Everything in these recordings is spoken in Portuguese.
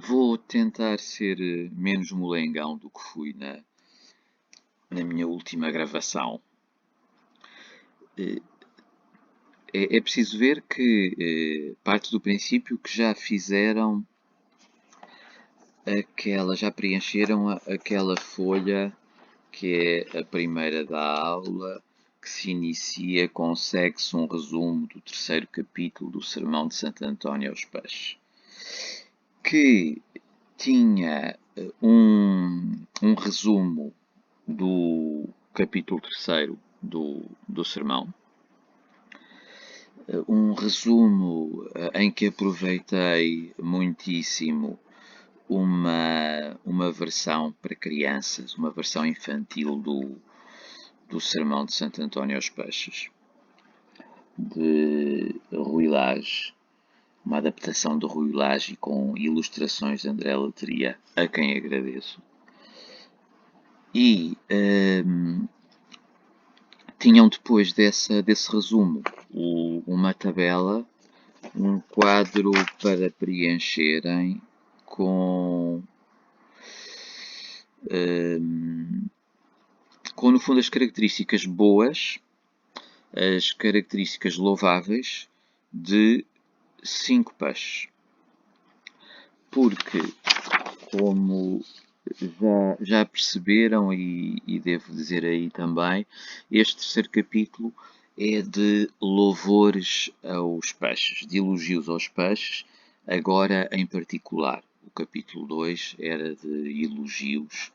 Vou tentar ser menos molengão do que fui na minha última gravação. Eh, É preciso ver que parte do princípio que já fizeram já preencheram aquela folha que é a primeira da aula, que se inicia com segue-se um resumo do terceiro capítulo do Sermão de Santo António aos Peixes, que tinha um resumo do capítulo terceiro do sermão, um resumo em que aproveitei muitíssimo uma versão para crianças, uma versão infantil do Sermão de Santo António aos Peixes, de Rui Lage, uma adaptação de Rui Lage com ilustrações de André Letria, a quem agradeço. E tinham depois desse resumo uma tabela, um quadro para preencherem com no fundo as características boas, as características louváveis de 5 peixes. Porque, como já perceberam, e devo dizer aí também, este terceiro capítulo é de louvores aos peixes, de elogios aos peixes, agora em particular. O capítulo 2 era de elogios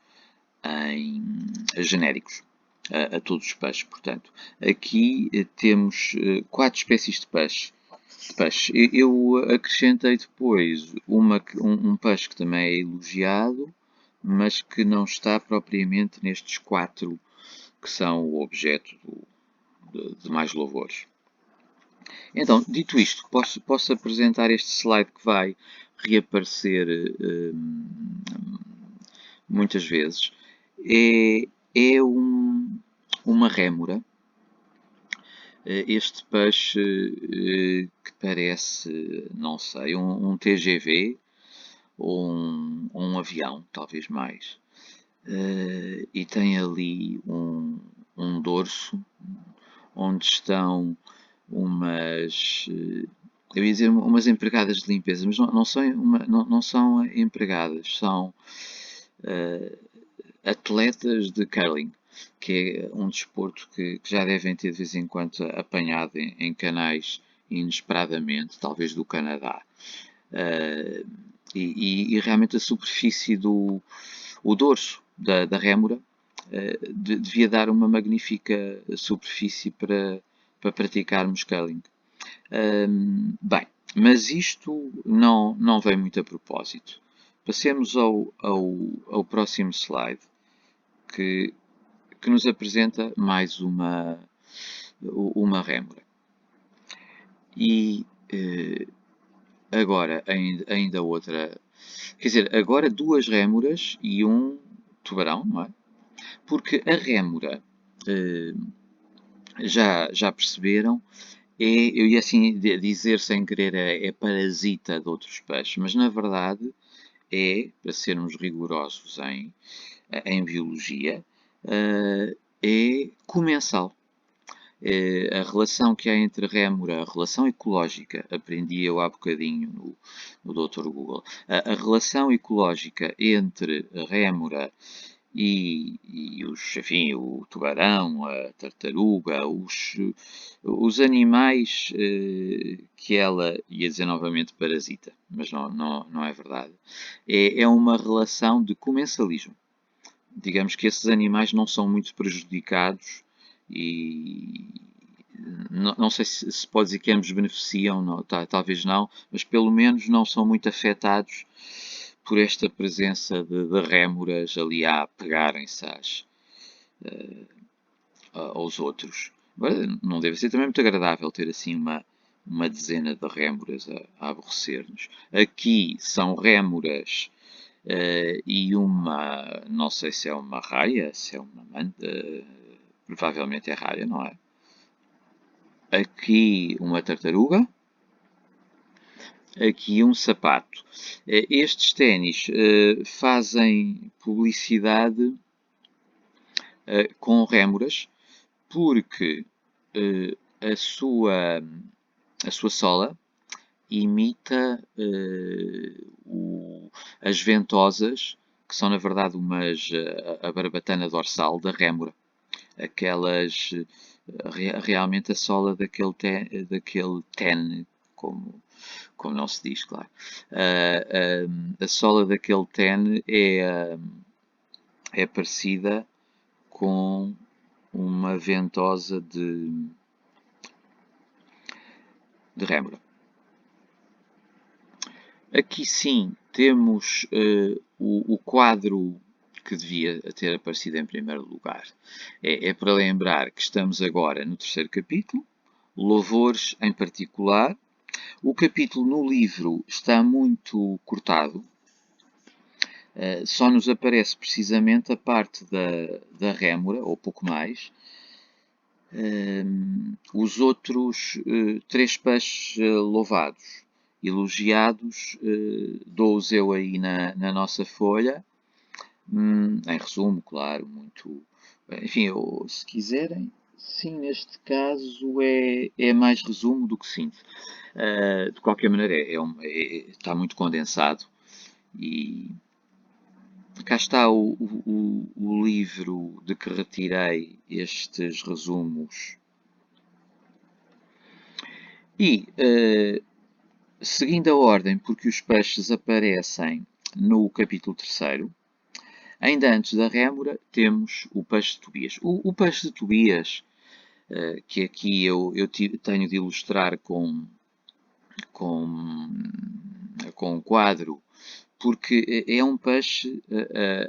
em genéricos a todos os peixes. Portanto, aqui temos 4 espécies de peixe. Eu acrescentei depois um peixe que também é elogiado, mas que não está propriamente nestes 4 que são o objeto de mais louvores. Então, dito isto, posso apresentar este slide que vai reaparecer muitas vezes. É uma rémora. Este peixe que parece, não sei, um TGV ou um avião, talvez mais. E tem ali um dorso onde estão umas, eu ia dizer umas empregadas de limpeza, mas não são empregadas, são atletas de curling, que é um desporto que já devem ter de vez em quando apanhado em canais inesperadamente, talvez do Canadá. E realmente a superfície o dorso da rémora devia dar uma magnífica superfície para praticarmos curling. Bem, mas isto não vem muito a propósito. Passemos ao próximo slide, que nos apresenta mais uma rémora. E agora ainda outra. Quer dizer, agora duas rémoras e um tubarão, não é? Porque a rémora, já perceberam, eu ia assim dizer sem querer, é parasita de outros peixes, mas na verdade para sermos rigorosos em biologia, é comensal. A relação que há entre rémora, a relação ecológica, aprendi eu há bocadinho no Dr. Google, a relação ecológica entre a rémora enfim, o tubarão, a tartaruga, os animais que ela, ia dizer novamente, parasita, mas não é verdade. É uma relação de comensalismo. Digamos que esses animais não são muito prejudicados e não sei se pode dizer que ambos beneficiam, não, talvez não, mas pelo menos não são muito afetados por esta presença de rémoras ali a pegarem-se aos outros. Não deve ser também muito agradável ter assim uma dezena de rémoras a aborrecer-nos. Aqui são rémoras e não sei se é uma raia, se é uma manta, provavelmente é raia, não é? Aqui uma tartaruga, aqui um sapato. Estes ténis fazem publicidade com rémoras porque a sua sola imita as ventosas, que são na verdade a barbatana dorsal da rémora. Aquelas, realmente a sola daquele ten, como não se diz, claro. A sola daquele ten é parecida com uma ventosa de rémora. Aqui sim temos o quadro que devia ter aparecido em primeiro lugar. É para lembrar que estamos agora no terceiro capítulo, louvores em particular. O capítulo no livro está muito cortado, só nos aparece precisamente a parte da rémora, ou pouco mais. Os outros três peixes louvados, elogiados, dou-os eu aí na nossa folha. Em resumo, claro, muito. Enfim, se quiserem, sim, neste caso é mais resumo do que síntese. De qualquer maneira, está muito condensado e cá está o livro de que retirei estes resumos. E, seguindo a ordem porque os peixes aparecem no capítulo 3º, ainda antes da rémora, temos o peixe de Tobias. O peixe de Tobias, que aqui eu tenho de ilustrar com, com um quadro, porque é um peixe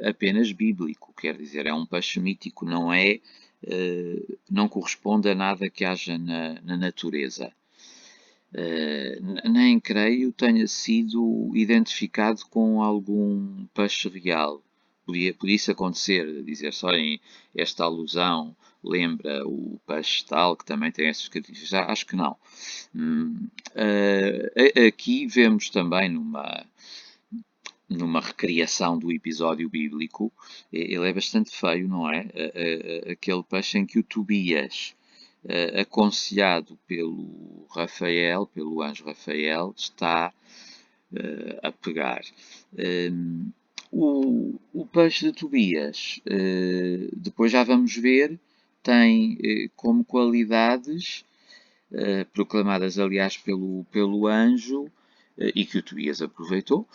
apenas bíblico, quer dizer, é um peixe mítico, não corresponde a nada que haja na natureza. Nem creio tenha sido identificado com algum peixe real. Podia isso acontecer, dizer só em esta alusão lembra o peixe tal, que também tem essas características. Acho que não. Aqui vemos também numa recriação do episódio bíblico, ele é bastante feio, não é? Aquele peixe em que o Tobias, aconselhado pelo Rafael, pelo anjo Rafael, está a pegar. O peixe de Tobias, depois já vamos ver, tem como qualidades, proclamadas aliás pelo anjo, e que o Tobias aproveitou,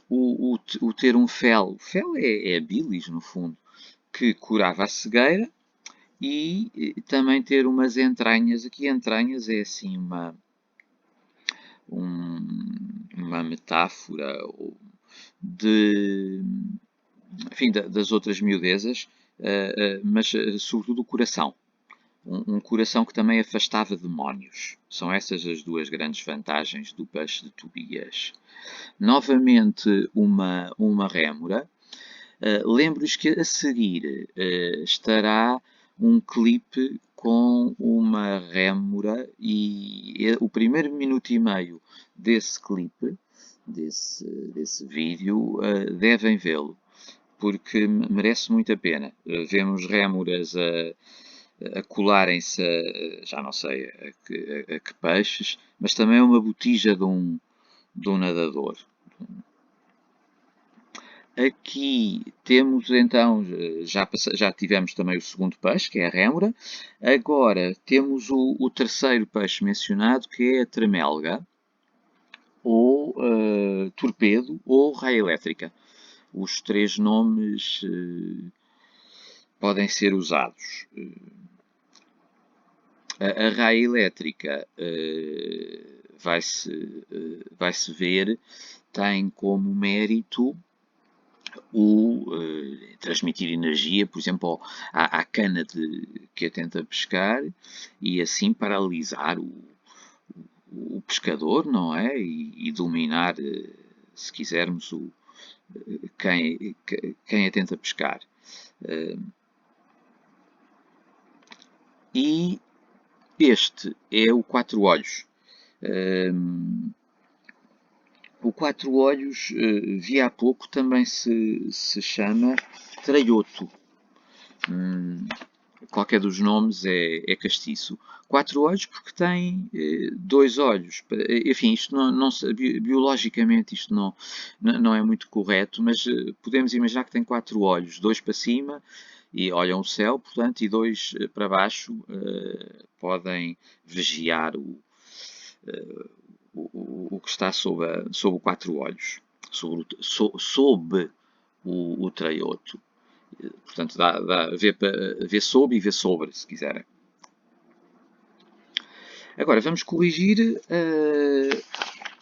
o ter um fel. Fel é bilis, no fundo, que curava a cegueira, e também ter umas entranhas. Aqui entranhas é assim uma metáfora enfim, das outras miudezas, mas sobretudo o coração. Um coração que também afastava demónios. São essas as duas grandes vantagens do peixe de Tobias. Novamente uma rémora. Lembro-vos que a seguir estará um clipe com uma rémora e o primeiro minuto e meio desse clipe, desse vídeo, devem vê-lo, porque merece muito a pena. Vemos rémoras a colarem-se, já não sei a que peixes, mas também é uma botija de um nadador. Aqui temos então, já tivemos também o segundo peixe, que é a rémora. Agora temos o terceiro peixe mencionado, que é a tremelga, ou torpedo, ou raia elétrica. Os três nomes podem ser usados. A raia elétrica vai-se ver, tem como mérito transmitir energia, por exemplo, à cana que a tenta pescar e assim paralisar o pescador, não é? E dominar, se quisermos, quem a tenta pescar. E este é o quatro olhos. O quatro olhos, vi há pouco, também se chama traioto. Qualquer dos nomes é castiço. Quatro olhos porque tem dois olhos. Enfim, isto biologicamente isto não é muito correto, mas podemos imaginar que tem quatro olhos, dois para cima e olham o céu, portanto, e dois para baixo, podem vigiar o que está sob o quatro olhos, sob o traioto. Portanto, vê sob e vê sobre, se quiserem. Agora, vamos corrigir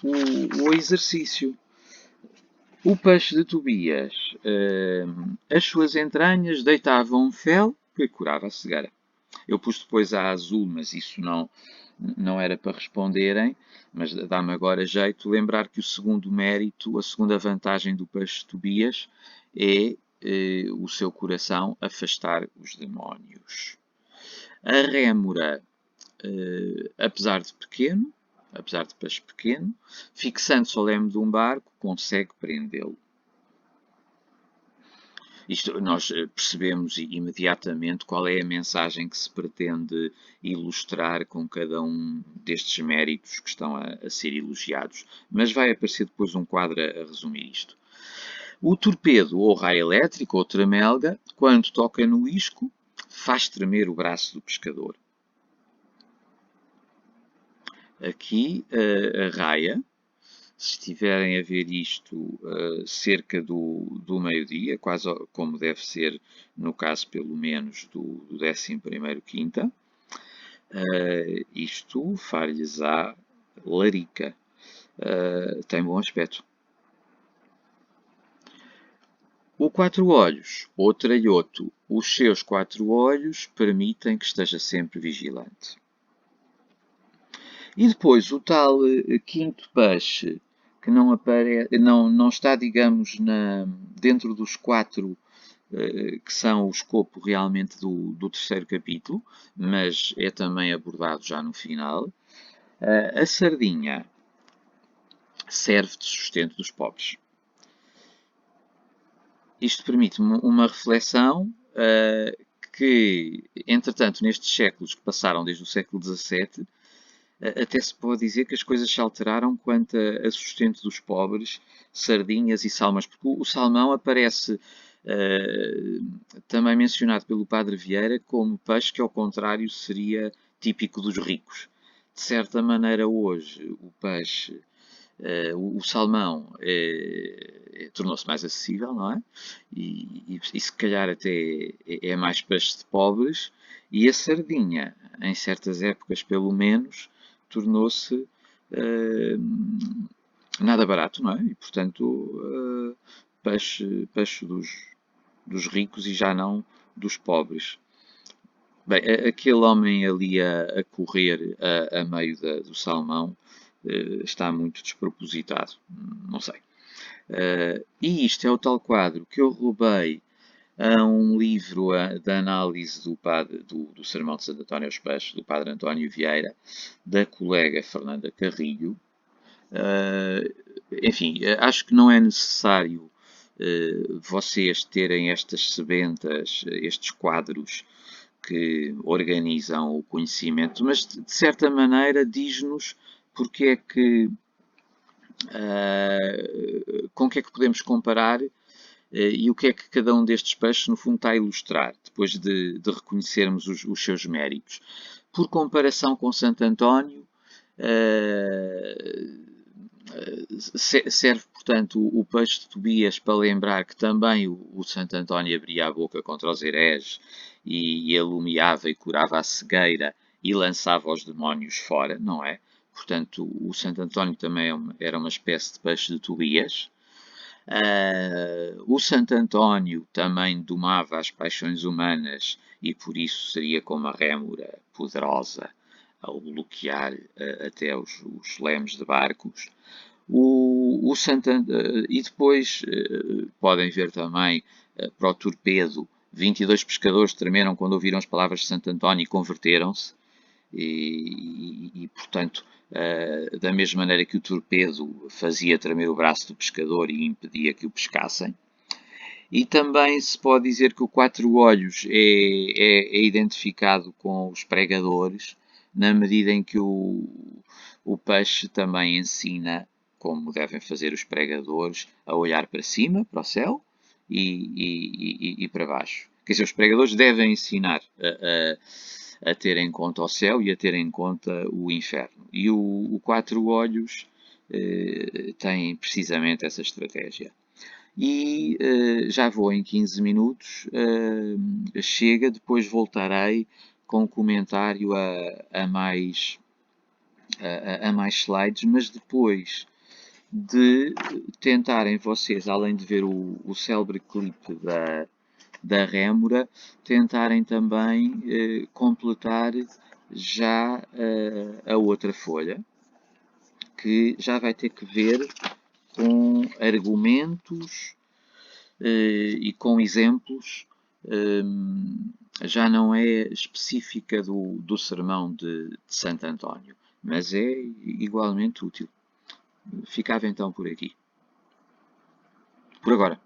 o exercício. O peixe de Tobias, as suas entranhas deitavam fel que curava a cegueira. Eu pus depois a azul, mas isso não era para responderem, mas dá-me agora jeito de lembrar que o segundo mérito, a segunda vantagem do peixe de Tobias é o seu coração afastar os demónios. A rémora, apesar de peixe pequeno, fixando-se ao leme de um barco, consegue prendê-lo. Isto, nós percebemos imediatamente qual é a mensagem que se pretende ilustrar com cada um destes méritos que estão a ser elogiados. Mas vai aparecer depois um quadro a resumir isto. O torpedo ou raio elétrico ou tramelga, quando toca no isco, faz tremer o braço do pescador. Aqui a raia, se estiverem a ver isto cerca do meio-dia, quase como deve ser no caso pelo menos do 11º quinta, isto far-lhes a larica. Tem bom aspecto. O quatro olhos, ou traioto, os seus quatro olhos permitem que esteja sempre vigilante. E depois o tal quinto peixe, que não está, digamos, dentro dos quatro que são o escopo realmente do terceiro capítulo, mas é também abordado já no final. A sardinha serve de sustento dos pobres. Isto permite-me uma reflexão que, entretanto, nestes séculos que passaram desde o século XVII, até se pode dizer que as coisas se alteraram quanto a sustento dos pobres, sardinhas e salmões, porque o salmão aparece também mencionado pelo Padre Vieira como peixe que, ao contrário, seria típico dos ricos. De certa maneira, hoje, o peixe, o salmão, tornou-se mais acessível, não é? E se calhar até é mais peixe de pobres, e a sardinha, em certas épocas pelo menos, tornou-se nada barato, não é? E portanto, peixe dos ricos e já não dos pobres. Bem, aquele homem ali a correr a meio do salmão está muito despropositado. Não sei. E isto é o tal quadro que eu roubei a um livro de análise do Sermão de Santo António aos Peixes, do Padre António Vieira, da colega Fernanda Carrilho. Enfim, acho que não é necessário vocês terem estas sebentas, estes quadros que organizam o conhecimento, mas de certa maneira diz-nos porque é que, com que é que podemos comparar e o que é que cada um destes peixes, no fundo, está a ilustrar, depois de reconhecermos os seus méritos. Por comparação com Santo António, serve, portanto, o peixe de Tobias para lembrar que também o Santo António abria a boca contra os hereges e alumiava e curava a cegueira e lançava os demónios fora, não é? Portanto, o Santo António também era uma espécie de peixe de Tobias. O Santo António também domava as paixões humanas e por isso seria como a rémora poderosa ao bloquear até os lemes de barcos. E depois podem ver também para o torpedo, 22 pescadores tremeram quando ouviram as palavras de Santo António e converteram-se. E, portanto, da mesma maneira que o torpedo fazia tremer o braço do pescador e impedia que o pescassem. E também se pode dizer que o quatro olhos é identificado com os pregadores, na medida em que o peixe também ensina, como devem fazer os pregadores, a olhar para cima, para o céu, e para baixo. Quer dizer, os pregadores devem ensinar a ter em conta o céu e a ter em conta o inferno. E o quatro olhos tem precisamente essa estratégia. E já vou em 15 minutos, chega, depois voltarei com um comentário a mais slides, mas depois de tentarem vocês, além de ver o célebre clipe da Rémora, tentarem também completar já a outra folha, que já vai ter que ver com argumentos e com exemplos, já não é específica do sermão de Santo António, mas é igualmente útil. Ficava então por aqui. Por agora.